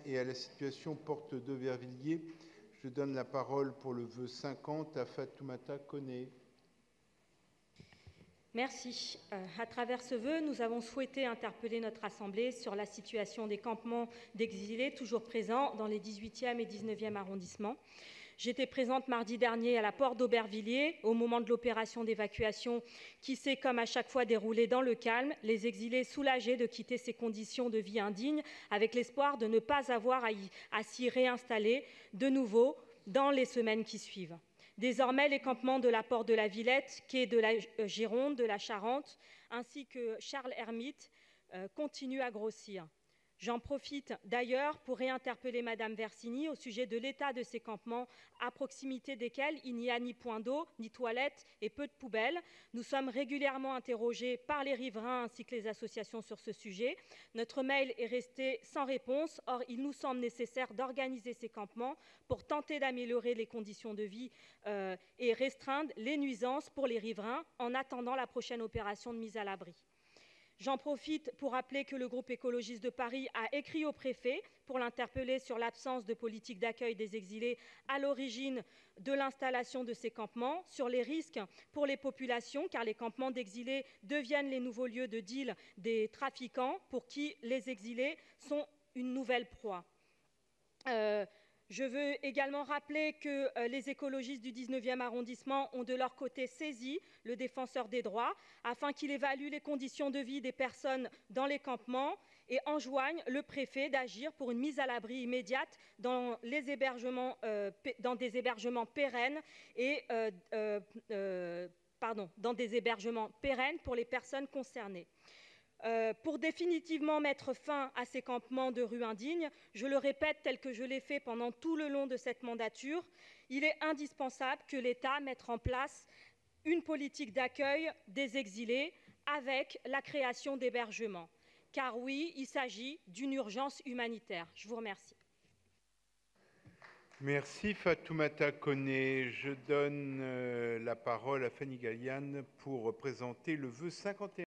et à la situation porte d'Aubervilliers. Je donne la parole pour le vœu 50 à Fatoumata Koné. Merci. À travers ce vœu, nous avons souhaité interpeller notre Assemblée sur la situation des campements d'exilés toujours présents dans les 18e et 19e arrondissements. J'étais présente mardi dernier à la porte d'Aubervilliers au moment de l'opération d'évacuation qui s'est, comme à chaque fois, déroulée dans le calme, les exilés soulagés de quitter ces conditions de vie indignes avec l'espoir de ne pas avoir à s'y réinstaller de nouveau dans les semaines qui suivent. Désormais, les campements de la porte de la Villette, quai de la Gironde, de la Charente, ainsi que Charles Hermite continuent à grossir. J'en profite d'ailleurs pour réinterpeller Madame Versini au sujet de l'état de ces campements à proximité desquels il n'y a ni point d'eau, ni toilettes et peu de poubelles. Nous sommes régulièrement interrogés par les riverains ainsi que les associations sur ce sujet. Notre mail est resté sans réponse. Or, il nous semble nécessaire d'organiser ces campements pour tenter d'améliorer les conditions de vie et restreindre les nuisances pour les riverains en attendant la prochaine opération de mise à l'abri. J'en profite pour rappeler que le groupe écologiste de Paris a écrit au préfet pour l'interpeller sur l'absence de politique d'accueil des exilés à l'origine de l'installation de ces campements, sur les risques pour les populations, car les campements d'exilés deviennent les nouveaux lieux de deal des trafiquants pour qui les exilés sont une nouvelle proie. Je veux également rappeler que les écologistes du 19e arrondissement ont de leur côté saisi le défenseur des droits afin qu'il évalue les conditions de vie des personnes dans les campements et enjoigne le préfet d'agir pour une mise à l'abri immédiate dans des hébergements pérennes et dans des hébergements pérennes pour les personnes concernées. Pour définitivement mettre fin à ces campements de rue indignes, je le répète tel que je l'ai fait pendant tout le long de cette mandature, il est indispensable que l'État mette en place une politique d'accueil des exilés avec la création d'hébergements. Car oui, il s'agit d'une urgence humanitaire. Je vous remercie. Merci Fatoumata Koné. Je donne la parole à Fanny Galiane pour présenter le vœu 51.